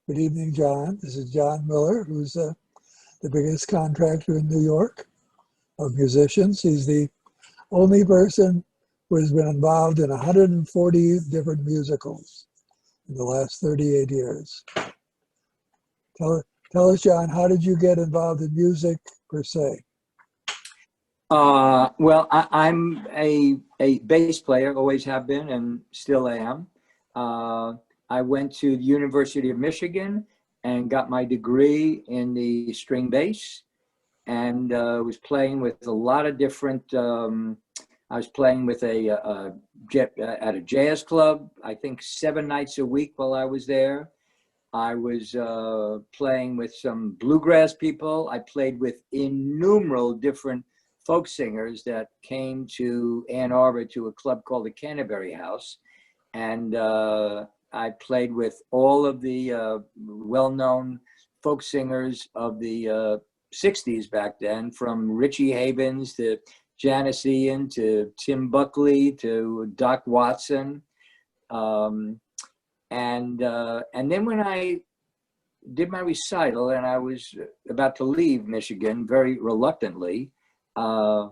Good evening, John. This is John Miller, who's the biggest contractor in New York of musicians. He's the only person who has been involved in 140 different musicals in the last 38 years. Tell us, John, how did you get involved in music per se? Well, I'm a bass player, always have been and still am. I went to the University of Michigan and got my degree in the string bass, and was playing with a lot of different, I was playing with at a jazz club, I think 7 nights a week while I was there. I was playing with some bluegrass people. I played with innumerable different folk singers that came to Ann Arbor to a club called the Canterbury House. And I played with all of the well-known folk singers of the 60s back then, from Richie Havens to Janis Ian to Tim Buckley to Doc Watson. And then when I did my recital and I was about to leave Michigan very reluctantly, I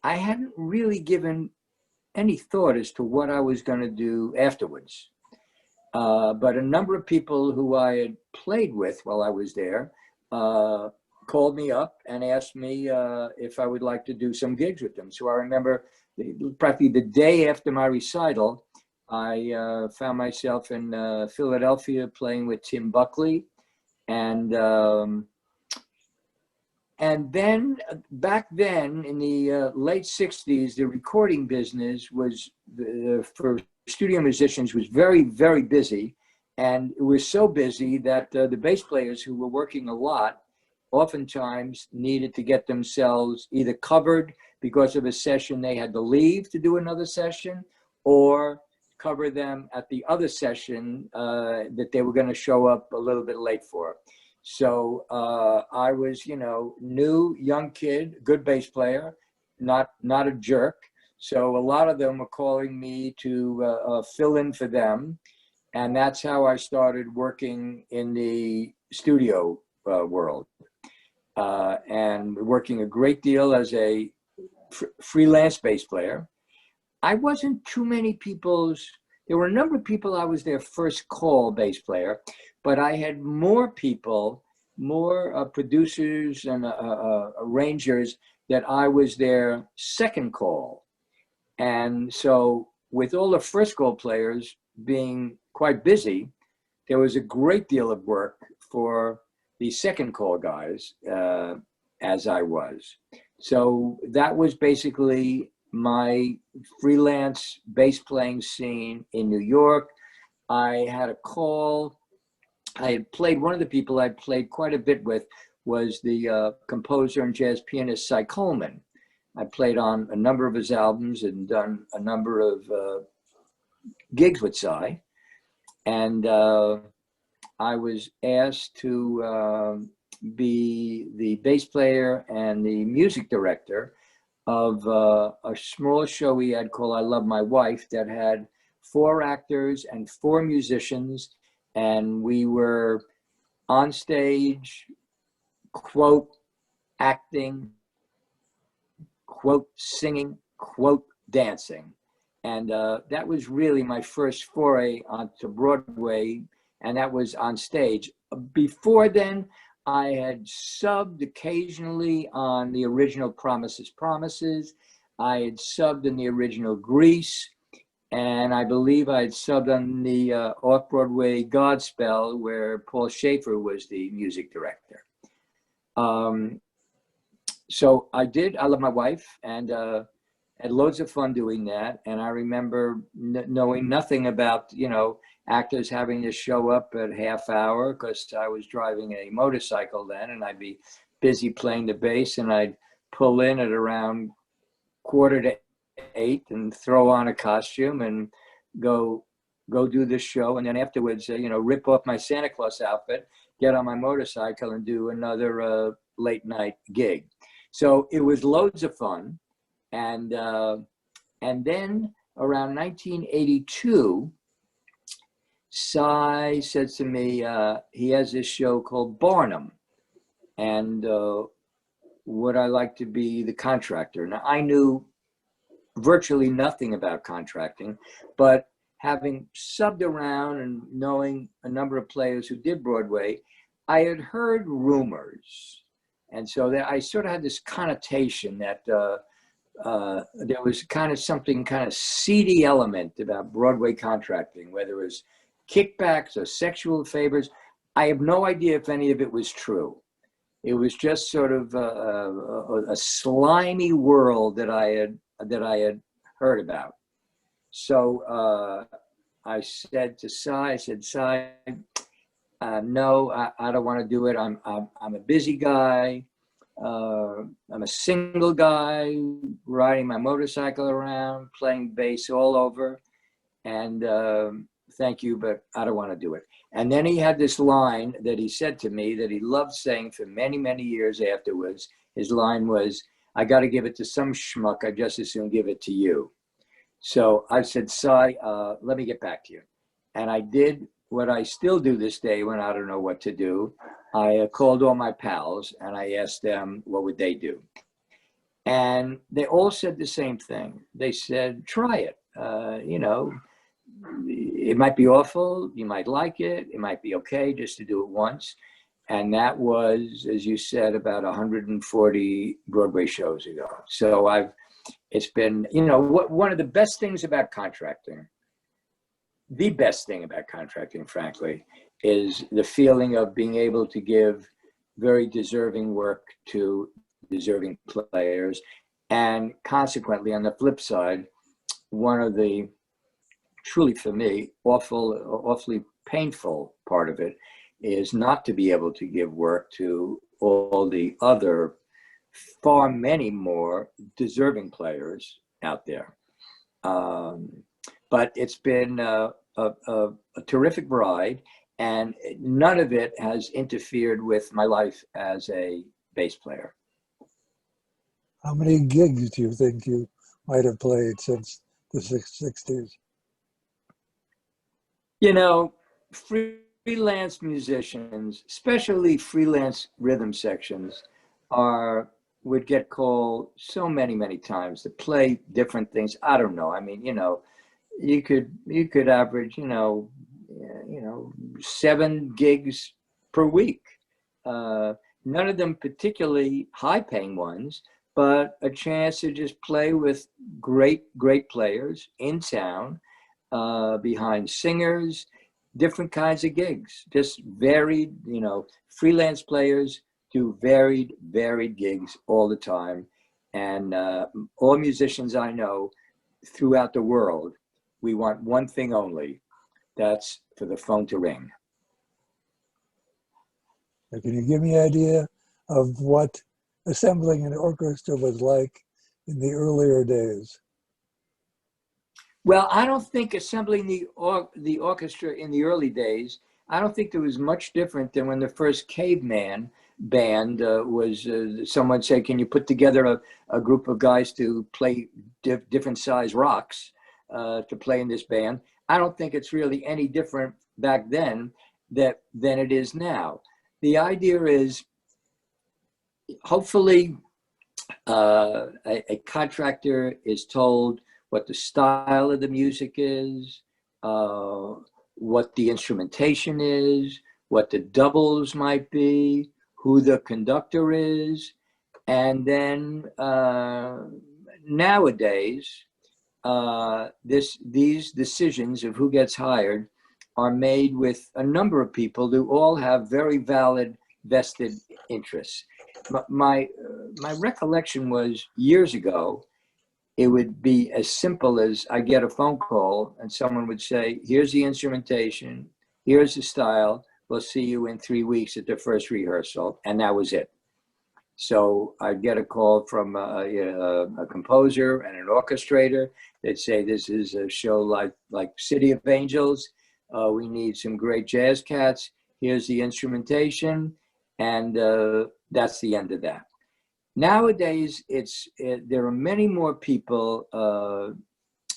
hadn't really given any thought as to what I was going to do afterwards. But a number of people who I had played with while I was there called me up and asked me if I would like to do some gigs with them. So I remember practically the day after my recital, I found myself in Philadelphia playing with Tim Buckley. And then back then in the late 60s, the recording business was, for studio musicians, was very, very busy. And it was so busy that the bass players who were working a lot oftentimes needed to get themselves either covered because of a session they had to leave to do another session, or cover them at the other session that they were going to show up a little bit late for. So I was, new, young kid, good bass player, not a jerk. So a lot of them were calling me to fill in for them. And that's how I started working in the studio world, and working a great deal as a freelance bass player. I wasn't too many there were a number of people I was their first call bass player, but I had more people, more producers and arrangers that I was their second call. And so with all the first call players being quite busy, there was a great deal of work for the second call guys, as I was. So that was basically my freelance bass playing scene in New York. I had a call. I had played, one of the people I played quite a bit with was the composer and jazz pianist Cy Coleman. I played on a number of his albums and done a number of gigs with Cy. And I was asked to be the bass player and the music director of a small show we had called I Love My Wife, that had 4 actors and 4 musicians. And we were on stage, quote, acting, quote, singing, quote, dancing. And that was really my first foray onto Broadway, and that was on stage. Before then, I had subbed occasionally on the original Promises, Promises. I had subbed in the original Grease, and I believe I had subbed on the off-Broadway Godspell, where Paul Schaefer was the music director. So I did I Love My Wife, and had loads of fun doing that. And I remember knowing nothing about, actors having to show up at half hour, because I was driving a motorcycle then, and I'd be busy playing the bass, and I'd pull in at around 7:45 and throw on a costume and go do the show. And then afterwards, rip off my Santa Claus outfit, get on my motorcycle and do another late night gig. So it was loads of fun. And then around 1982, Cy said to me, he has this show called Barnum, and would I like to be the contractor? Now, I knew virtually nothing about contracting, but having subbed around and knowing a number of players who did Broadway, I had heard rumors. And so that I sort of had this connotation that there was kind of something kind of seedy element about Broadway contracting, whether it was kickbacks or sexual favors. I have no idea if any of it was true. It was just sort of a slimy world that I had heard about. So I said to Cy, Cy, no, I don't want to do it. I'm a busy guy. I'm a single guy riding my motorcycle around, playing bass all over. And thank you, but I don't want to do it. And then he had this line that he said to me that he loved saying for many, many years afterwards. His line was, I got to give it to some schmuck. I just as soon give it to you. So I said, Cy, let me get back to you. And I did what I still do this day when I don't know what to do. I called all my pals and I asked them, what would they do? And they all said the same thing. They said, try it. You know, it might be awful. You might like it. It might be okay just to do it once. And that was, as you said, about 140 Broadway shows ago. So it's been, you know, one of the best things about contracting, the best thing about contracting, frankly, is the feeling of being able to give very deserving work to deserving players. And consequently, on the flip side, one of the truly, for me, awfully painful part of it is not to be able to give work to all the other far many more deserving players out there. But it's been a terrific ride, and none of it has interfered with my life as a bass player. How many gigs do you think you might have played since the 60s? You know, freelance musicians, especially freelance rhythm sections, would get called so many times to play different things. I don't know. I mean, you know, you could average, you know, 7 gigs per week. None of them particularly high-paying ones, but a chance to just play with great players in town, behind singers, different kinds of gigs, just varied, you know, freelance players do varied gigs all the time. And all musicians I know throughout the world, we want one thing only, that's for the phone to ring. Can you give me an idea of what assembling an orchestra was like in the earlier days? Well, I don't think assembling the orchestra in the early days, I don't think there was much different than when the first Caveman band was, someone said, can you put together a group of guys to play different size rocks to play in this band? I don't think it's really any different back then than it is now. The idea is, hopefully, a contractor is told what the style of the music is, what the instrumentation is, what the doubles might be, who the conductor is. And then nowadays, these decisions of who gets hired are made with a number of people who all have very valid vested interests. My recollection was years ago, it would be as simple as I get a phone call and someone would say, here's the instrumentation, here's the style, we'll see you in 3 weeks at the first rehearsal, and that was it. So I'd get a call from a composer and an orchestrator. They'd say, this is a show like City of Angels. We need some great jazz cats. Here's the instrumentation. And that's the end of that. Nowadays, there are many more people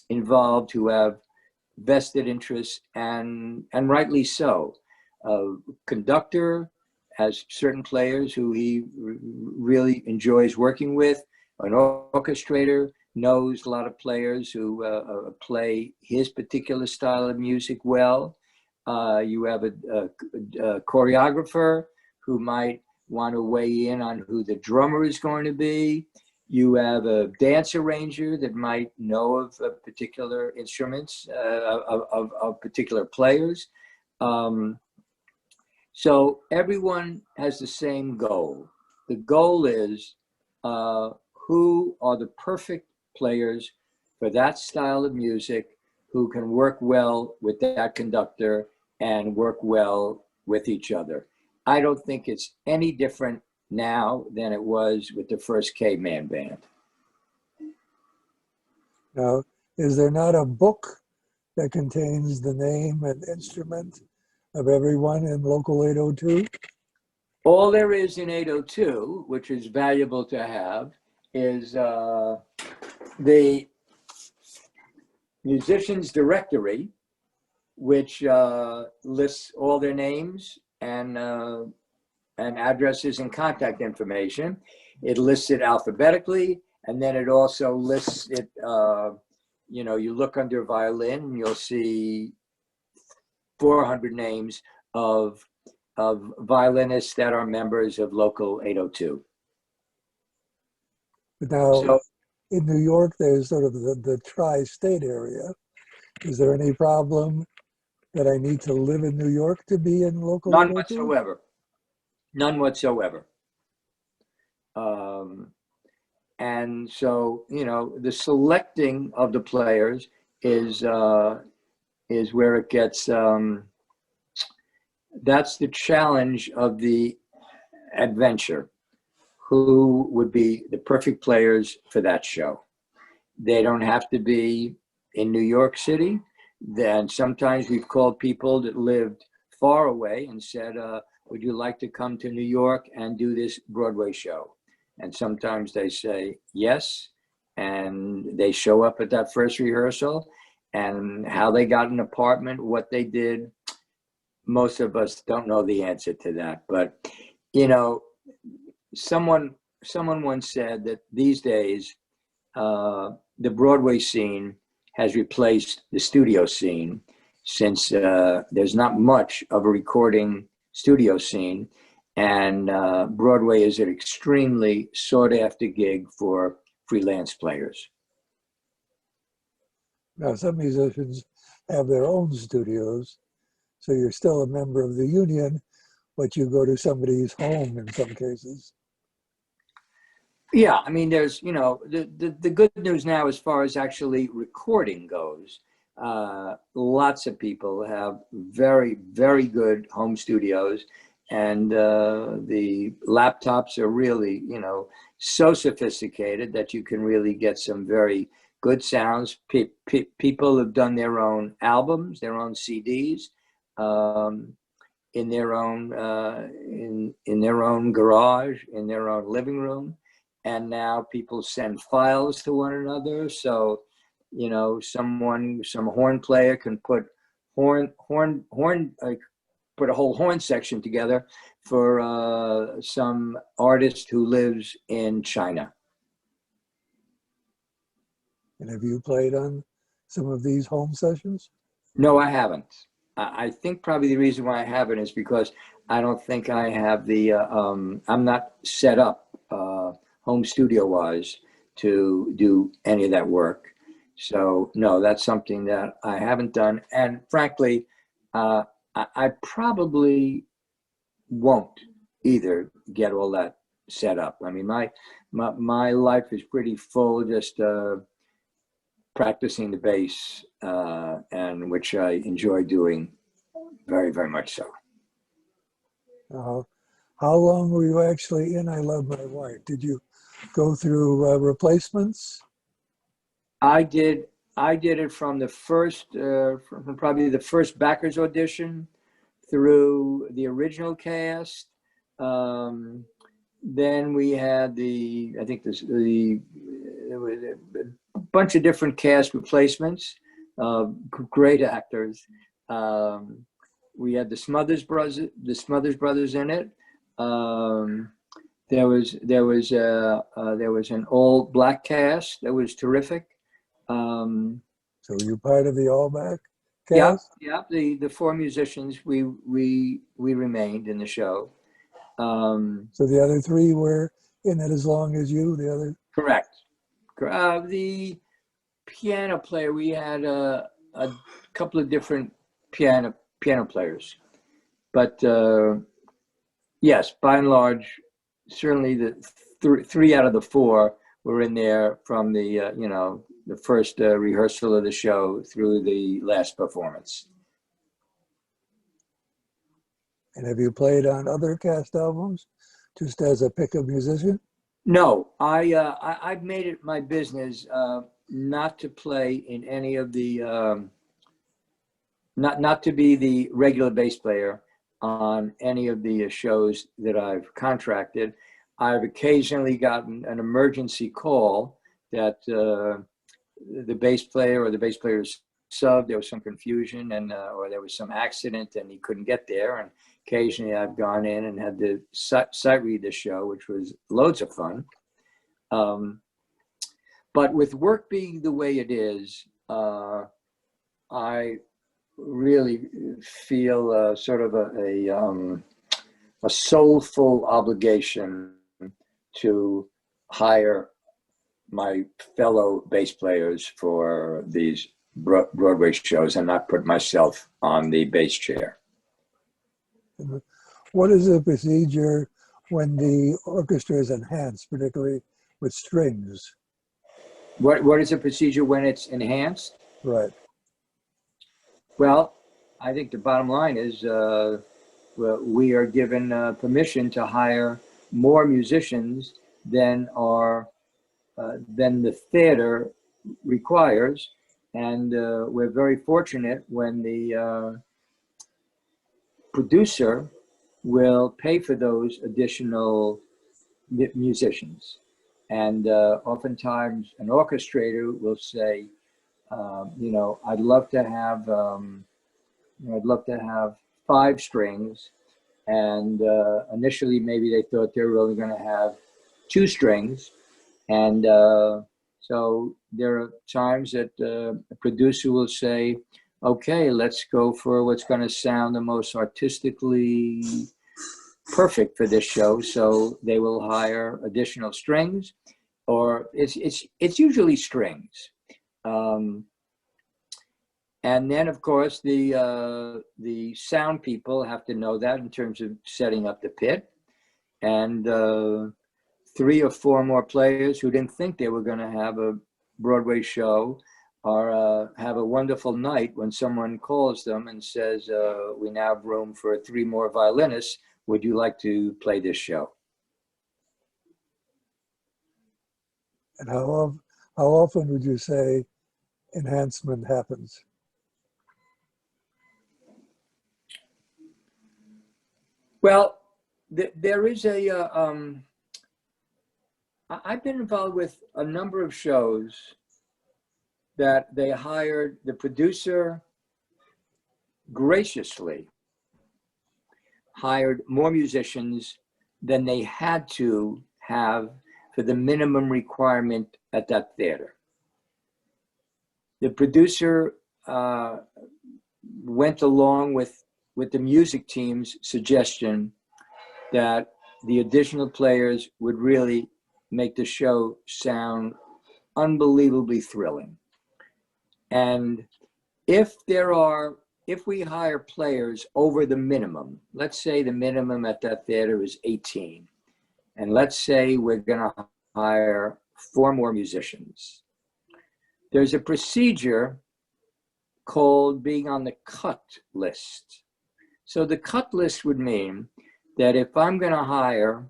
involved who have vested interests, and rightly so. Conductor has certain players who he really enjoys working with. An orchestrator knows a lot of players who play his particular style of music well. You have a choreographer who might want to weigh in on who the drummer is going to be. You have a dance arranger that might know of particular instruments, of particular players. So everyone has the same goal. The goal is who are the perfect players for that style of music, who can work well with that conductor and work well with each other. I don't think it's any different now than it was with the first Caveman band. Now, is there not a book that contains the name and instrument of everyone in Local 802? All there is in 802, which is valuable to have, is the musicians directory, which lists all their names and addresses and contact information. It lists it alphabetically, and then it also lists it, you know, you look under violin and you'll see 400 names of violinists that are members of Local 802. But now, So, in New York, there's sort of the tri-state area. Is there any problem that I need to live in New York to be in Local none 802? whatsoever. None whatsoever. And so, you know, the selecting of the players is where it gets, that's the challenge of the adventure. Who would be the perfect players for that show? They don't have to be in New York City. Then sometimes we've called people that lived far away and said, would you like to come to New York and do this Broadway show? And sometimes they say yes, and they show up at that first rehearsal, and how they got an apartment, what they did, most of us don't know the answer to that. But, you know, someone once said that these days, the Broadway scene has replaced the studio scene, since there's not much of a recording studio scene, and Broadway is an extremely sought after gig for freelance players. Now, some musicians have their own studios, so you're still a member of the union, but you go to somebody's home in some cases. Yeah, I mean, there's, you know, the good news now as far as actually recording goes, lots of people have very, very good home studios, and the laptops are really, you know, so sophisticated that you can really get some very good sounds. People have done their own albums, their own CDs, in their own in their own garage, in their own living room. And now people send files to one another. So, you know, some horn player can put put a whole horn section together for some artist who lives in China. And have you played on some of these home sessions? No, I haven't. I think probably the reason why I haven't is because I don't think I have the, I'm not set up home studio wise to do any of that work. So no, that's something that I haven't done. And frankly, I probably won't either get all that set up. I mean, my life is pretty full, just practicing the bass, and which I enjoy doing very, very much so. How long were you actually in I Love My Wife? Did you go through replacements? I did it from the first, from probably the first backers audition through the original cast. Then we had there was a bunch of different cast replacements. great actors. We had the Smothers Brothers in it. There was an old black cast that was terrific. So you're part of the all black Yeah, cast? yeah. The four musicians we remained in the show. So the other three were in it as long as you, the other? Correct. The piano player, we had a couple of different piano players, but yes, by and large, certainly the three out of the four were in there from the the first rehearsal of the show through the last performance. And have you played on other cast albums, just as a pickup musician? No, I've made it my business not to play in any of the not to be the regular bass player on any of the shows that I've contracted. I've occasionally gotten an emergency call that the bass player or the bass player's sub, there was some confusion and or there was some accident and he couldn't get there. And occasionally I've gone in and had to sight read the show, which was loads of fun. But with work being the way it is, I really feel sort of a soulful obligation to hire my fellow bass players for these Broadway shows and not put myself on the bass chair. What is the procedure when the orchestra is enhanced, particularly with strings? What is the procedure when it's enhanced? Right. Well, I think the bottom line is we are given permission to hire more musicians than the theater requires, and we're very fortunate when the producer will pay for those additional musicians. And oftentimes an orchestrator will say, I'd love to have 5 strings. And initially, maybe they thought they were only going to have 2 strings. And so there are times that a producer will say, okay, let's go for what's going to sound the most artistically perfect for this show. So they will hire additional strings, or it's usually strings. And then, of course, the sound people have to know that in terms of setting up the pit. And 3 or 4 more players who didn't think they were going to have a Broadway show or have a wonderful night when someone calls them and says, we now have room for 3 more violinists. Would you like to play this show? And how often would you say enhancement happens? Well, there is I've been involved with a number of shows that they hired the producer graciously hired more musicians than they had to have for the minimum requirement at that theater. The producer went along with the music team's suggestion that the additional players would really make the show sound unbelievably thrilling. And if we hire players over the minimum, let's say the minimum at that theater is 18, and let's say we're going to hire 4 more musicians, there's a procedure called being on the cut list. So the cut list would mean that if I'm going to hire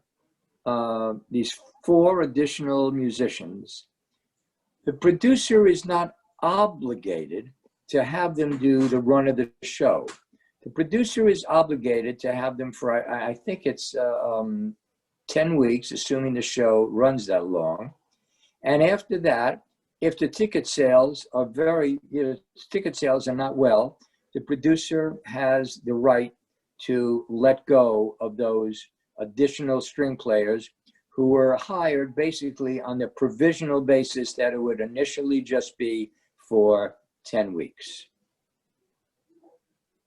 these 4 additional musicians, the producer is not obligated to have them do the run of the show. The producer is obligated to have them for, I think it's 10 weeks, assuming the show runs that long. And after that, if the ticket sales are ticket sales are not well, the producer has the right to let go of those additional string players who were hired basically on the provisional basis that it would initially just be for 10 weeks.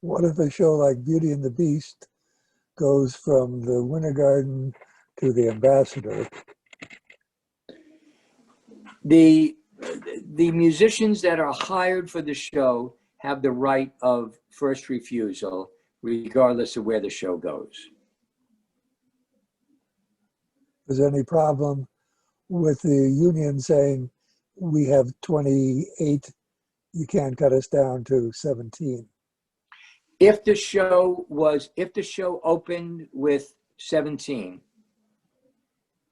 What if a show like Beauty and the Beast goes from the Winter Garden to the Ambassador? The musicians that are hired for the show have the right of first refusal, regardless of where the show goes. Is there any problem with the union saying, we have 28, you can't cut us down to 17? If the show opened with 17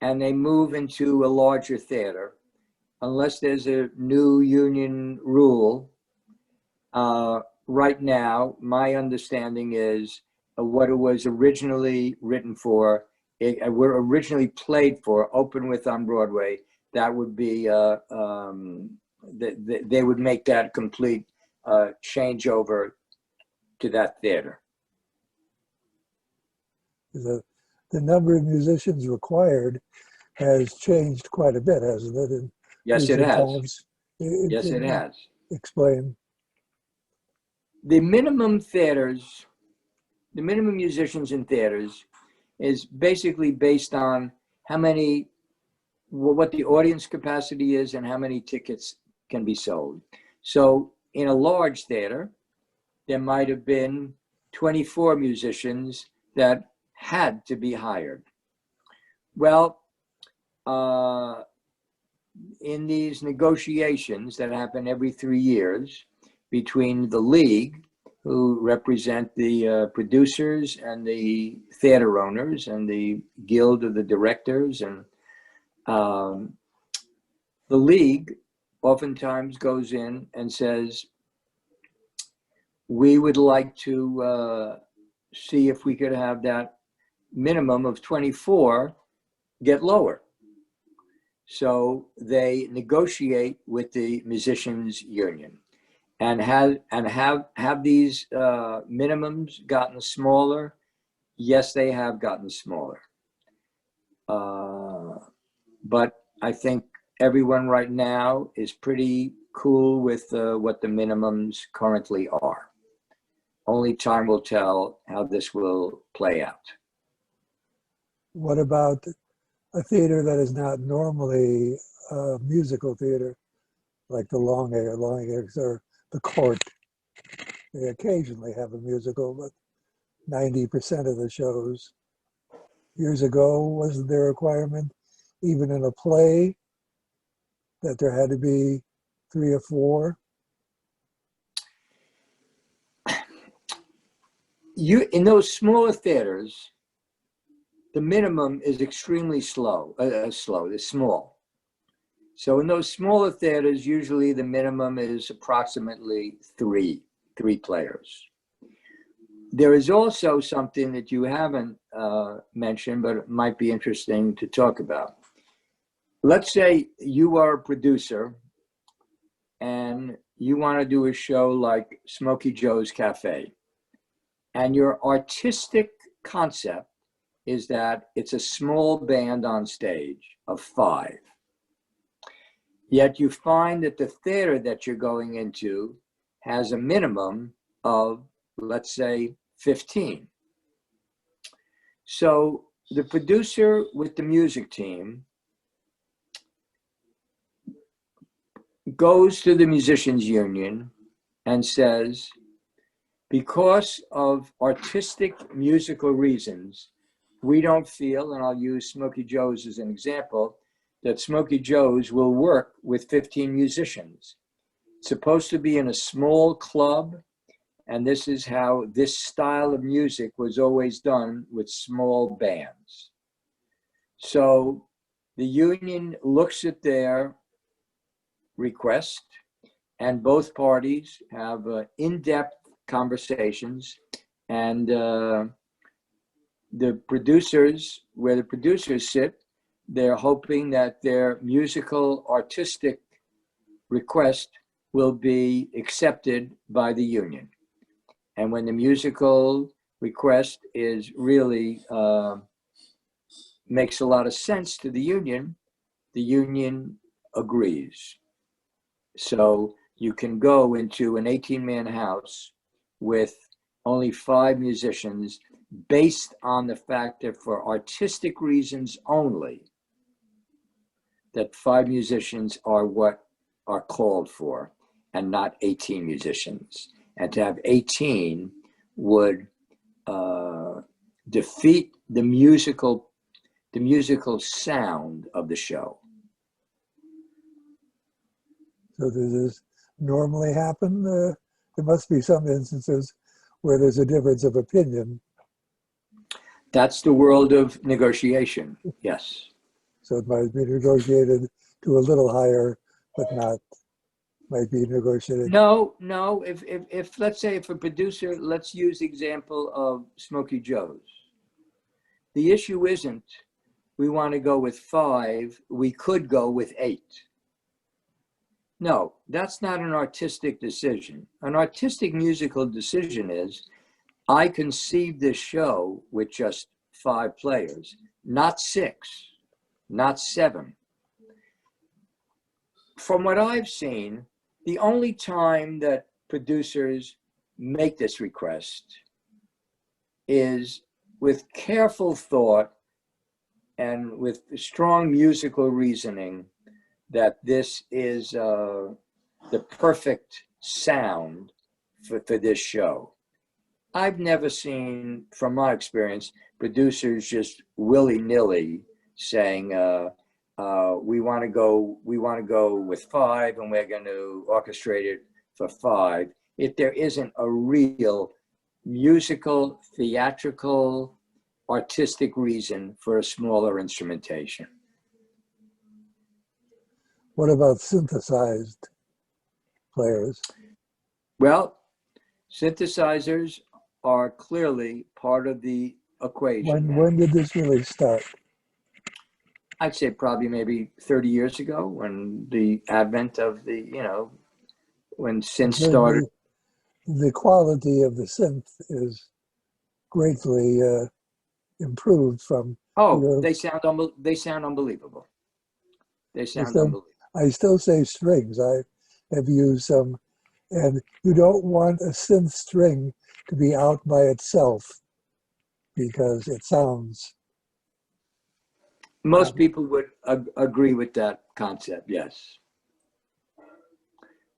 and they move into a larger theater, unless there's a new union rule, right now, my understanding is what it was originally written for, were originally played for, open with on Broadway, that would be, they would make that complete changeover to that theater. The number of musicians required has changed quite a bit, hasn't it? In Yes, it has. times. Yes, it has. Explain. The minimum musicians in theaters is basically based on what the audience capacity is and how many tickets can be sold. So in a large theater, there might have been 24 musicians that had to be hired. Well, in these negotiations that happen every 3 years between the league, who represent the producers and the theater owners and the guild of the directors, and the league oftentimes goes in and says, we would like to see if we could have that minimum of 24 get lower. So they negotiate with the musicians union, and have these minimums gotten smaller? Yes, they have gotten smaller. But I think everyone right now is pretty cool with what the minimums currently are. Only time will tell how this will play out. What about a theater that is not normally a musical theater, like the Long Acres or the Court? They occasionally have a musical, but 90% of the shows. Years ago, wasn't there a requirement, even in a play, that there had to be 3 or 4? In those smaller theaters, the minimum is extremely it's small. So in those smaller theaters, usually the minimum is approximately three players. There is also something that you haven't mentioned, but it might be interesting to talk about. Let's say you are a producer and you want to do a show like Smokey Joe's Cafe, and your artistic concept is that it's a small band on stage of 5. Yet you find that the theater that you're going into has a minimum of, let's say, 15. So the producer with the music team goes to the musicians union and says, because of artistic musical reasons, we don't feel, and I'll use Smokey Joe's as an example, that Smokey Joe's will work with 15 musicians. It's supposed to be in a small club, and this is how this style of music was always done, with small bands. So the union looks at their request, and both parties have in-depth conversations, and the producers, where the producers sit, they're hoping that their musical artistic request will be accepted by the union. And when the musical request is really makes a lot of sense to the union agrees. So you can go into an 18-man house with only 5 musicians based on the fact that for artistic reasons only, that 5 musicians are what are called for and not 18 musicians. And to have 18 would defeat the musical sound of the show. So does this normally happen? There must be some instances where there's a difference of opinion. That's the world of negotiation, yes. So it might be negotiated to a little higher, but not, might be negotiated. No, if let's say if a producer, let's use the example of Smokey Joe's. The issue isn't we want to go with 5, we could go with 8. No, that's not an artistic decision. An artistic musical decision is, I conceived this show with just 5 players, not 6, not 7. From what I've seen, the only time that producers make this request is with careful thought and with strong musical reasoning that this is the perfect sound for this show. I've never seen, from my experience, producers just willy-nilly saying, we want to go with 5 and we're going to orchestrate it for 5. If there isn't a real musical, theatrical, artistic reason for a smaller instrumentation. What about synthesized players? Well, synthesizers are clearly part of the equation. When did this really start? I'd say probably maybe 30 years ago, when the advent of the, when synth started. The quality of the synth is greatly improved from. They sound unbelievable. They sound unbelievable. I still say strings. I have used some, and you don't want a synth string to be out by itself because it sounds. Most people would agree with that concept, yes.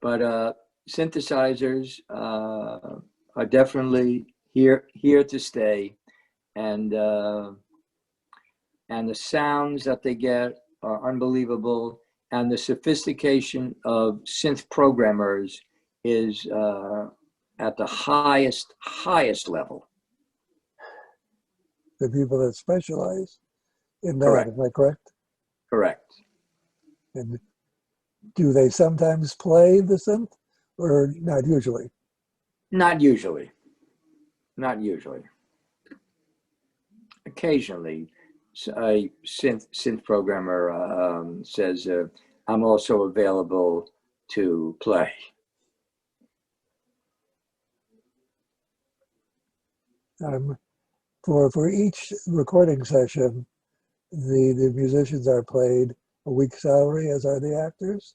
But synthesizers are definitely here to stay, and the sounds that they get are unbelievable, and the sophistication of synth programmers is at the highest level. The people that specialize in that, Correct. am I correct? Correct. And do they sometimes play the synth, or not usually? Not usually. Not usually. Occasionally, a synth programmer says, I'm also available to play. For each recording session, the musicians are paid a week's salary, as are the actors?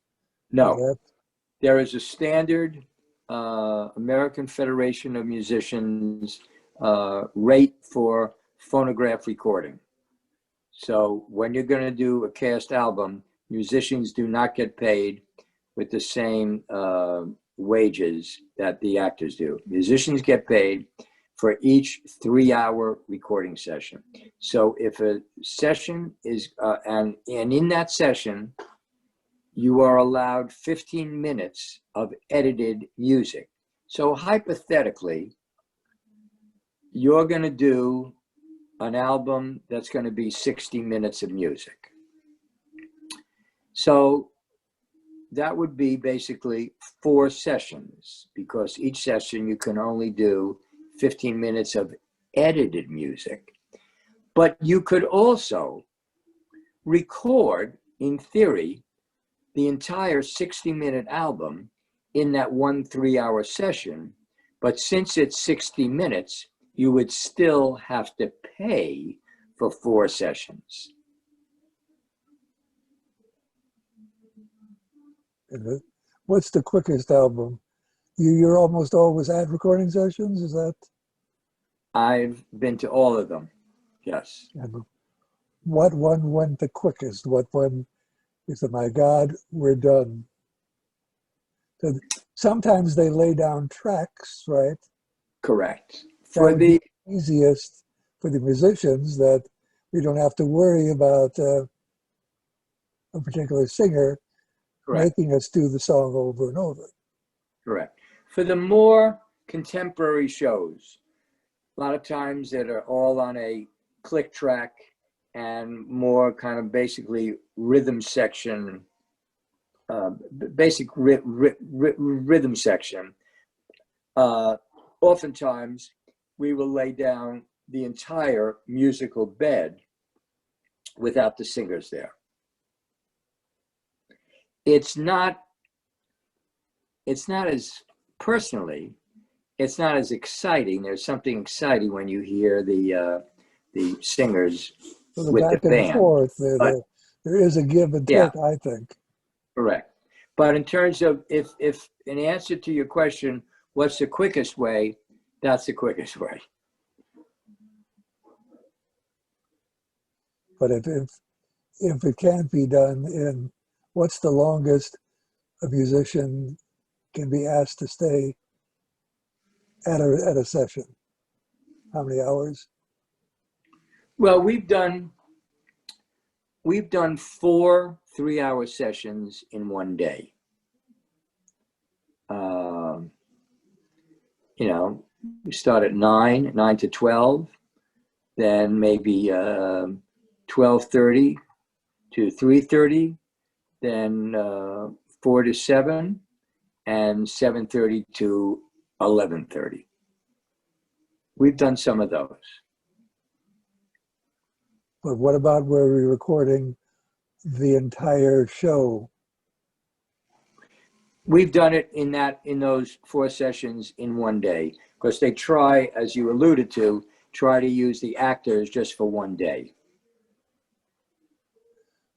No, there is a standard American Federation of Musicians rate for phonograph recording. So when you're going to do a cast album, musicians do not get paid with the same wages that the actors do. Musicians get paid for each 3-hour recording session. So if a session is, and in that session, you are allowed 15 minutes of edited music. So hypothetically, you're going to do an album that's going to be 60 minutes of music. So that would be basically 4 sessions, because each session you can only do 15 minutes of edited music. But you could also record, in theory, the entire 60-minute album in that 1 3-hour session. But since it's 60 minutes, you would still have to pay for 4 sessions. What's the quickest album? You're almost always at recording sessions, is that? I've been to all of them, yes. And what one went the quickest? What one is the, my God, we're done? So sometimes they lay down tracks, right? Correct. That For would the be easiest for the musicians, that we don't have to worry about a particular singer correct, making us do the song over and over. correct. For the more contemporary shows, a lot of times that are all on a click track and more kind of basically rhythm section, basic rhythm section, oftentimes we will lay down the entire musical bed without the singers there. It's not as personally, it's not as exciting. There's something exciting when you hear the singers So the with back the and band. forth, But there is a give and yeah, take, I think. correct. But in terms of if in answer to your question, what's the quickest way? That's the quickest way. But if it can't be done in, what's the longest a musician can be asked to stay at a session? How many hours? Well, we've done 4 3-hour sessions in one day. You know, we start at 9 to 12, then maybe 12:30 to 3:30, then 4 to 7, and 7:30 to 11:30. We've done some of those. But what about where we're recording the entire show? We've done it in those 4 sessions in one day, because they try, as you alluded to, try to use the actors just for one day.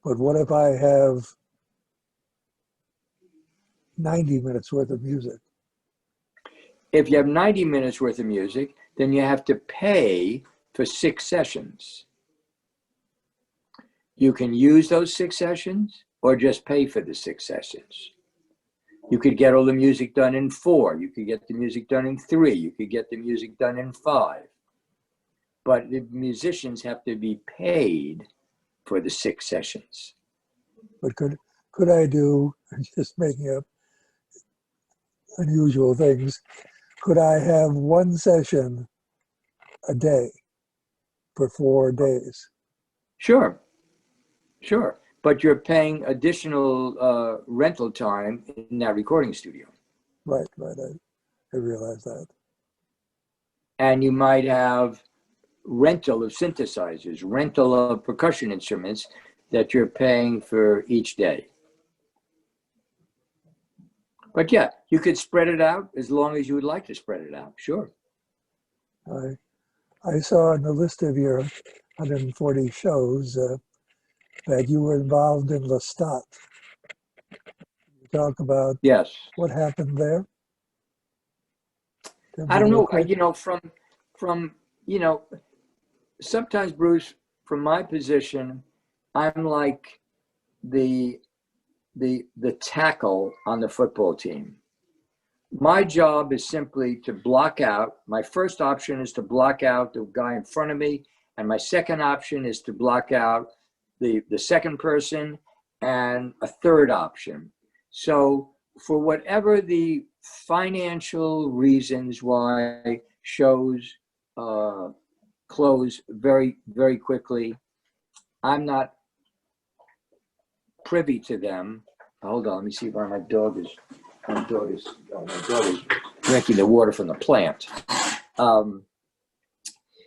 But what if I have 90 minutes worth of music? If you have 90 minutes worth of music, then you have to pay for 6 sessions. You can use those 6 sessions or just pay for the 6 sessions. You could get all the music done in 4. You could get the music done in 3. You could get the music done in 5. But the musicians have to be paid for the 6 sessions. But could I do, just making up unusual things, could I have one session a day for 4 days? Sure. But you're paying additional rental time in that recording studio. Right. I realize that. And you might have rental of synthesizers, rental of percussion instruments that you're paying for each day. But yeah, you could spread it out as long as you would like to spread it out. Sure. I saw on the list of your 140 shows that you were involved in Lestat. You talk about Yes. what happened there? I don't know. From sometimes, Bruce, from my position, I'm like the tackle on the football team. My job is simply to block out. My first option is to block out the guy in front of me, and my second option is to block out the second person, and a third option. So for whatever the financial reasons why shows close very, very quickly, I'm not privy to them. Hold on, let me see why my dog is drinking the water from the plant.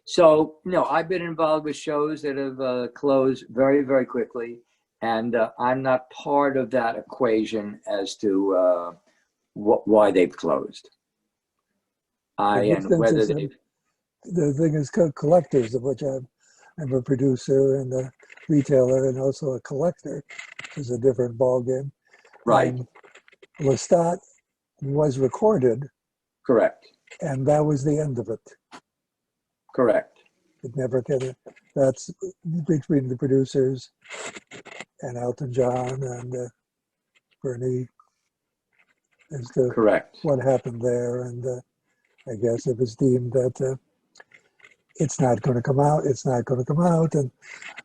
So no, I've been involved with shows that have closed very, very quickly, And I'm not part of that equation as to why they've closed. And whether they've. The thing is collectors, of which I'm a producer and a retailer and also a collector, which is a different ballgame. Right. And Lestat was recorded. Correct. And that was the end of it. Correct. It never came. That's between the producers and Elton John and Bernie as to Correct. what happened there. And I guess it was deemed that it's not going to come out. It's not going to come out. And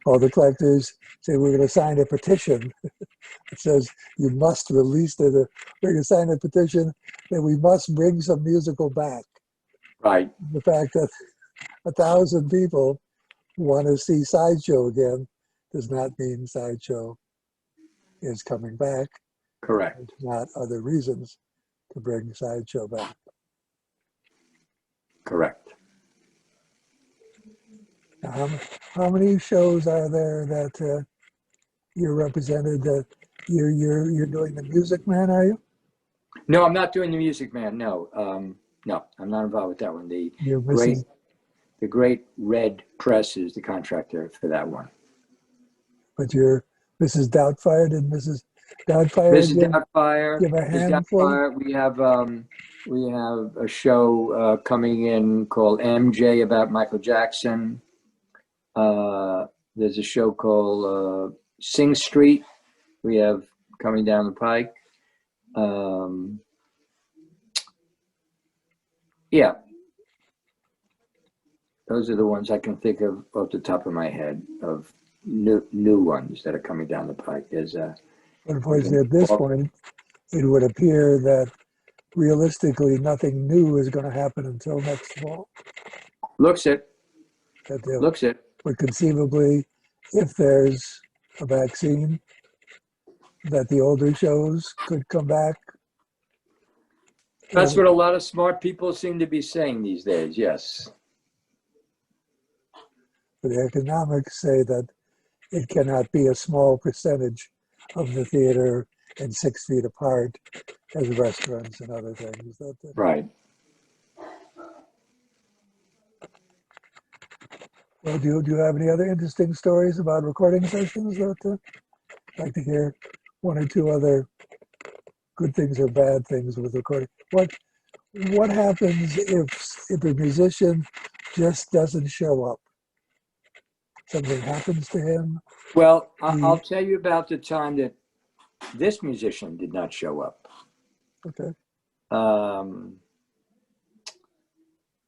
all the collectors say, we're going to sign a petition. It says, you must release it. We're going to sign a petition that we must bring some musical back. Right. The fact that 1,000 people want to see Sideshow again does not mean Sideshow is coming back. Correct. There's not other reasons to bring Sideshow back. Correct. How many shows are there that you're represented? That you're doing the Music Man, are you? No, I'm not doing the Music Man. No, no, I'm not involved with that one. The great Red Press is the contractor for that one. But you're Mrs. Doubtfire. Did Mrs. Doubtfire Mrs. Doubtfire, give a handful? We have a show coming in called MJ about Michael Jackson. There's a show called Sing Street we have coming down the pike. Yeah, those are the ones I can think of off the top of my head of new ones that are coming down the pike. There's unfortunately, at this point, it would appear that realistically nothing new is going to happen until next fall. Looks it. But conceivably, if there's a vaccine, that the older shows could come back. That's what a lot of smart people seem to be saying these days, yes. But the economics say that it cannot be a small percentage of the theater and 6 feet apart as restaurants and other things. Right. Well, do you have any other interesting stories about recording sessions that I'd like to hear one or two other good things or bad things with recording? What happens if a musician just doesn't show up? Something happens to him? Well, I'll tell you about the time that this musician did not show up. Okay.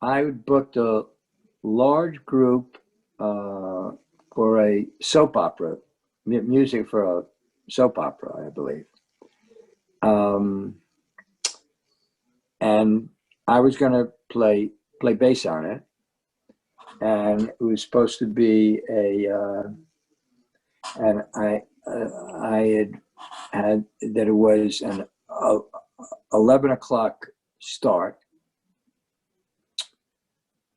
I booked a large group for a soap opera, music for a soap opera, I believe. And I was going to play bass on it, and it was supposed to be and I had that it was an 11 o'clock start,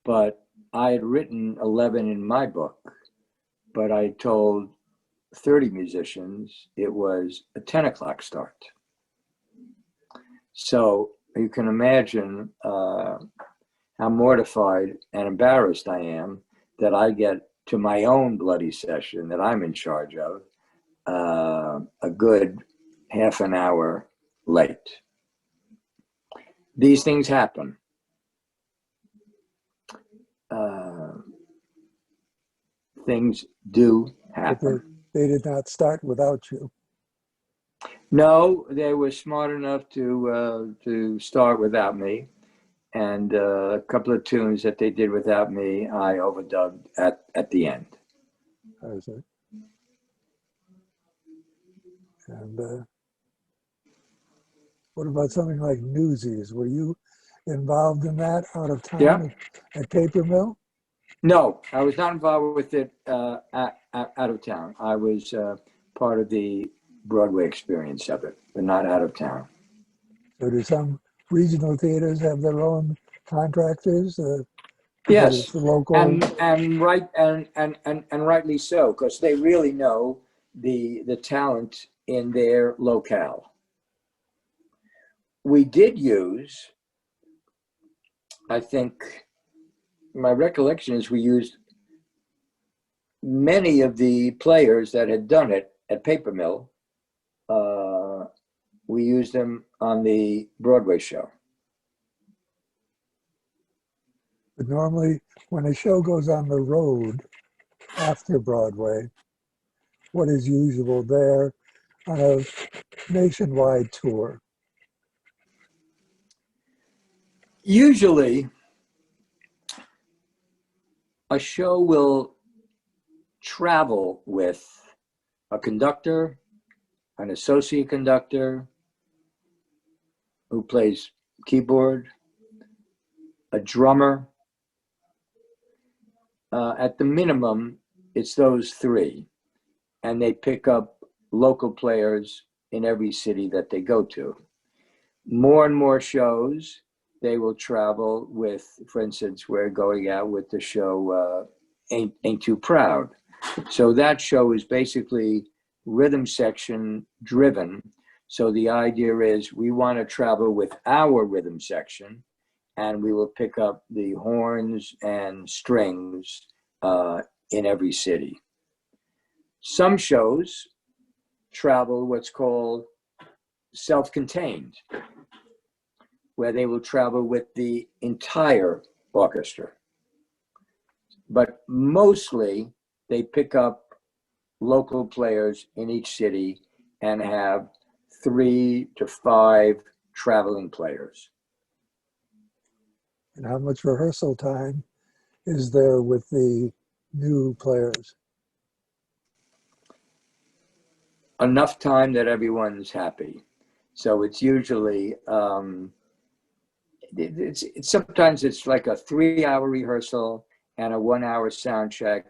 but I had written 11 in my book, but I told 30 musicians it was a 10 o'clock start. So you can imagine how mortified and embarrassed I am that I get to my own bloody session that I'm in charge of a good half an hour late. These things happen. Things do happen. They did not start without you. No, they were smart enough to start without me, and a couple of tunes that they did without me, I overdubbed at the end. I see. And what about something like Newsies? Were you involved in that out of town at Paper Mill? No, I was not involved with it out of town. I was part of the Broadway experience of it, but not out of town. So do some regional theaters have their own contractors? Yes, local and rightly so, because they really know the talent in their locale. We did use, I think, my recollection is we used many of the players that had done it at Paper Mill. We used them on the Broadway show. But normally, when a show goes on the road after Broadway, what is usual there on a nationwide tour? Usually, a show will travel with a conductor, an associate conductor who plays keyboard, a drummer. At the minimum, it's those three. And they pick up local players in every city that they go to. More and more shows, they will travel with, for instance, we're going out with the show Ain't Too Proud. So that show is basically rhythm section driven. So the idea is we want to travel with our rhythm section, and we will pick up the horns and strings in every city. Some shows travel what's called self-contained, where they will travel with the entire orchestra. But mostly they pick up local players in each city and have 3 to 5 traveling players. And how much rehearsal time is there with the new players? Enough time that everyone's happy. So it's usually, sometimes it's like a 3-hour rehearsal and a 1-hour sound check.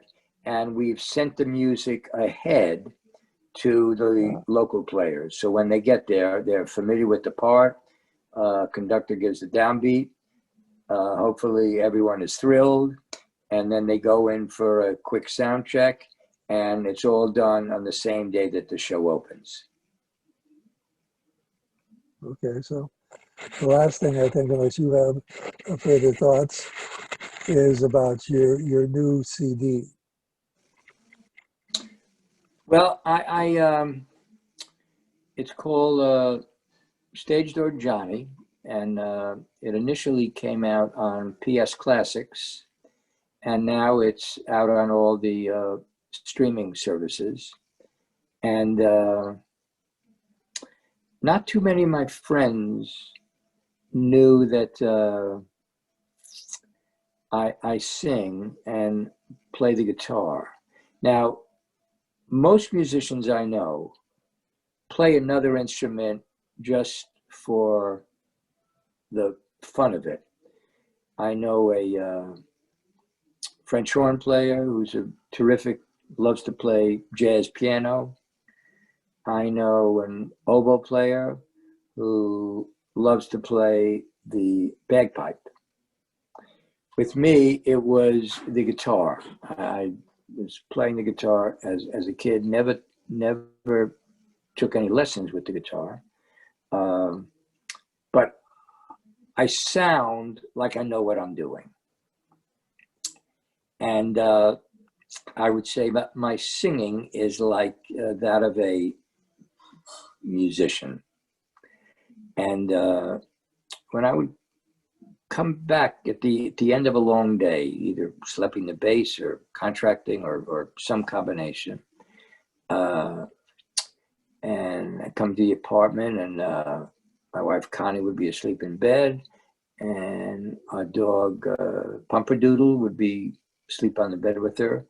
And we've sent the music ahead to the local players. So when they get there, they're familiar with the part. Conductor gives the downbeat. Hopefully everyone is thrilled. And then they go in for a quick sound check. And it's all done on the same day that the show opens. Okay, so the last thing I think, unless you have further thoughts, is about your new CD. Well, it's called Stage Door Johnny, and it initially came out on PS Classics, and now it's out on all the streaming services. And not too many of my friends knew that I sing and play the guitar. Now, most musicians I know play another instrument just for the fun of it. I know a French horn player who's a terrific, loves to play jazz piano. I know an oboe player who loves to play the bagpipe. With me, it was the guitar. I was playing the guitar as a kid, never took any lessons with the guitar. But I sound like I know what I'm doing. And I would say that my singing is like that of a musician. And when I would come back at the end of a long day, either slapping the bass or contracting or some combination, and I come to the apartment, and my wife Connie would be asleep in bed, and our dog Pumperdoodle would be asleep on the bed with her,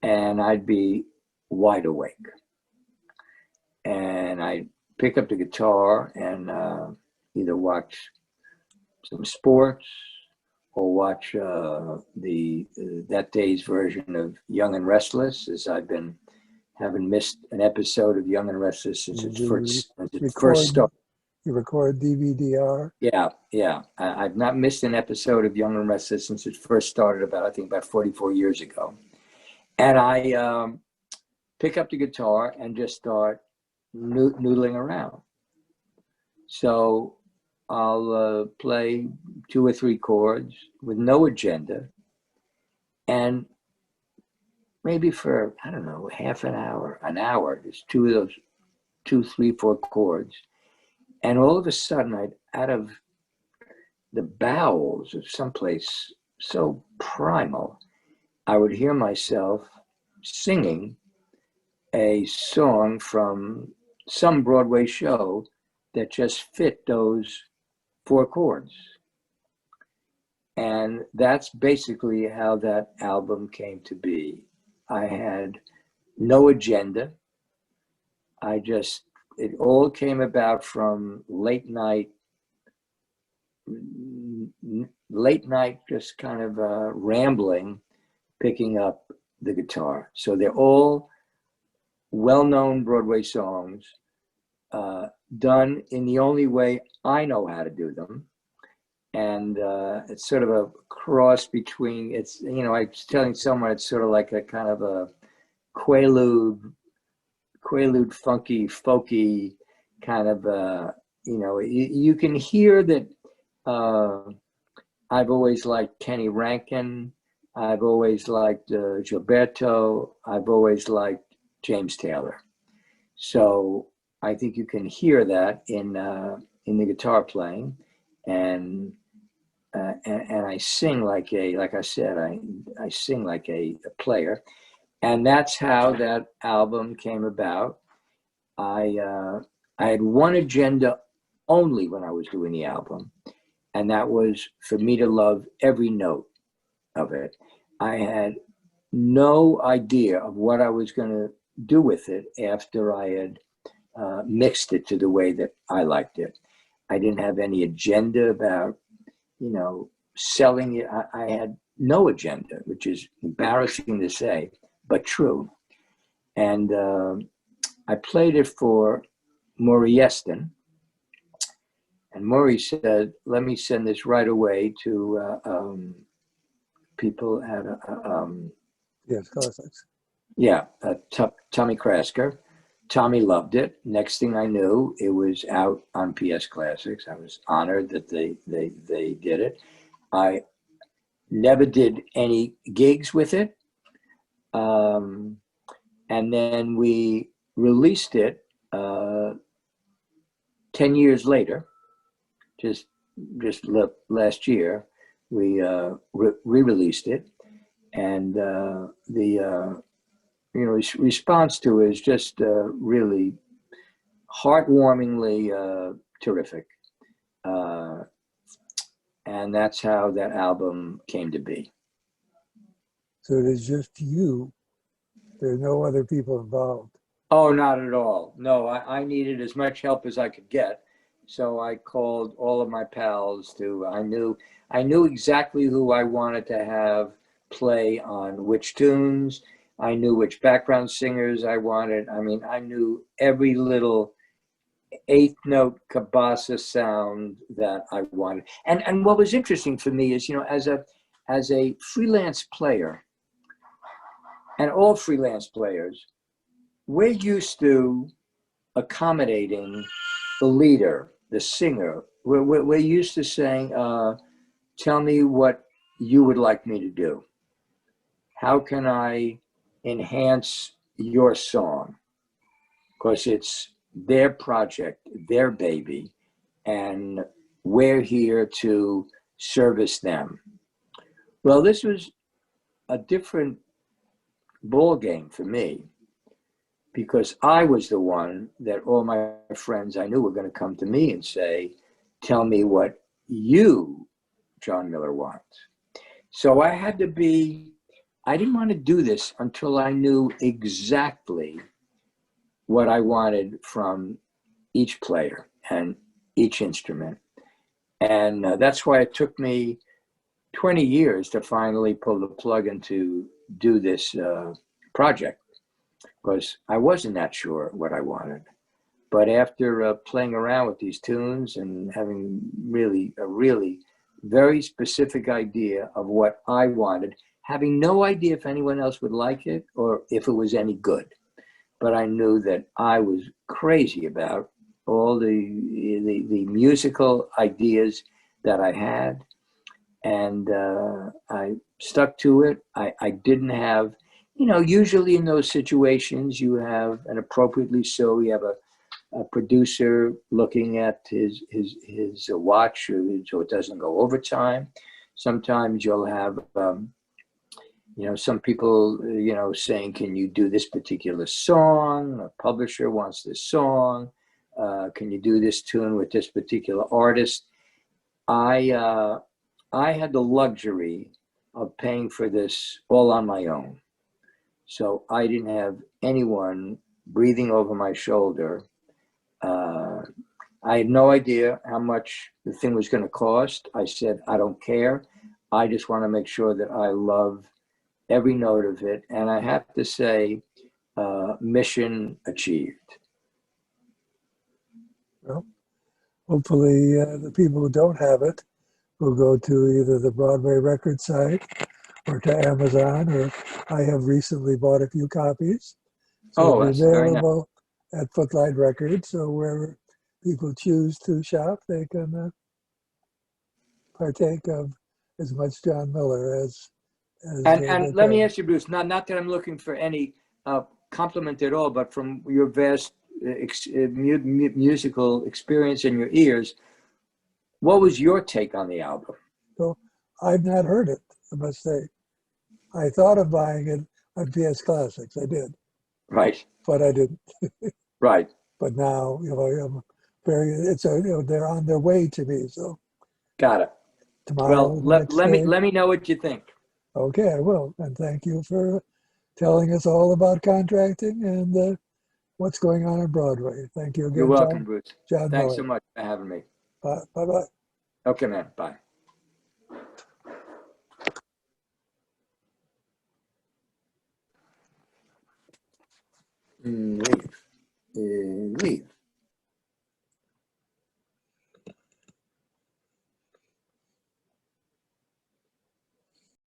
and I'd be wide awake. And I'd pick up the guitar and either watch some sports or watch that day's version of Young and Restless, as I've been having missed an episode of Young and Restless since it first started. You record DVD-R? Yeah. I've not missed an episode of Young and Restless since it first started about 44 years ago. And I pick up the guitar and just start noodling around. So I'll play 2 or 3 chords with no agenda, and maybe for, I don't know, half an hour, there's 2 of those, 2, 3, 4 chords. And all of a sudden, out of the bowels of someplace so primal, I would hear myself singing a song from some Broadway show that just fit those 4 chords. And that's basically how that album came to be. I had no agenda. It all came about from late night, just kind of rambling, picking up the guitar. So they're all well-known Broadway songs, done in the only way I know how to do them. And it's sort of a cross between, I was telling someone, it's sort of like a kind of a quaalude, funky, folky kind of, you can hear that I've always liked Kenny Rankin. I've always liked Gilberto. I've always liked James Taylor. So I think you can hear that in the guitar playing, and I sing like I said, I sing like a player, and that's how that album came about. I had one agenda only when I was doing the album, and that was for me to love every note of it. I had no idea of what I was going to do with it after I had mixed it to the way that I liked it. I didn't have any agenda about, selling it. I had no agenda, which is embarrassing to say, but true. And I played it for Maury Yeston. And Maury said, let me send this right away to people at Yes, classics. Yeah, Tommy Krasker. Tommy loved it. Next thing I knew, it was out on PS Classics. I was honored that they did it. I never did any gigs with it. And then we released it 10 years later, just last year, we re-released it. And the response to it is just really heartwarmingly terrific. And that's how that album came to be. So it is just you. There are no other people involved. Oh, not at all. No, I needed as much help as I could get. So I called all of my pals I knew exactly who I wanted to have play on which tunes. I knew which background singers I wanted. I mean, I knew every little 8th note cabasa sound that I wanted. And what was interesting for me is, as a freelance player, and all freelance players, we're used to accommodating the leader, the singer. We're used to saying, tell me what you would like me to do. How can I enhance your song? Because it's their project, their baby, and we're here to service them. Well, this was a different ball game for me, because I was the one that all my friends I knew were going to come to me and say, tell me what you, John Miller, want. So I didn't want to do this until I knew exactly what I wanted from each player and each instrument. And that's why it took me 20 years to finally pull the plug and to do this project, because I wasn't that sure what I wanted. But after playing around with these tunes and having a really very specific idea of what I wanted, having no idea if anyone else would like it or if it was any good, but I knew that I was crazy about all the musical ideas that I had, and I stuck to it. I didn't have, usually in those situations you have, and appropriately so, you have a producer looking at his watch so it doesn't go overtime. Sometimes you'll have some people saying, can you do this particular song? A publisher wants this song. Can you do this tune with this particular artist? I had the luxury of paying for this all on my own. So I didn't have anyone breathing over my shoulder. I had no idea how much the thing was going to cost. I said, I don't care. I just want to make sure that I love every note of it. And I have to say, mission achieved. Well, hopefully the people who don't have it will go to either the Broadway record site or to Amazon, or I have recently bought a few copies. So Oh, it's that's very nice. available at Footlight Records. So wherever people choose to shop, they can partake of as much John Miller as And they let me can. ask you, Bruce, not that I'm looking for any compliment at all, but from your vast musical experience in your ears, what was your take on the album? So I've not heard it, I must say. I thought of buying it on PS Classics. I did, Right, but I didn't. right. But now, I'm they're on their way to me. So Got it. tomorrow, Well, the next day. let me know what you think. Okay, I will. And thank you for telling us all about contracting and what's going on Broadway. Thank you You're again, welcome, Bruce. John Thanks so Miller. much for having me. Bye-bye. Okay, man. Bye. Leave. Leave.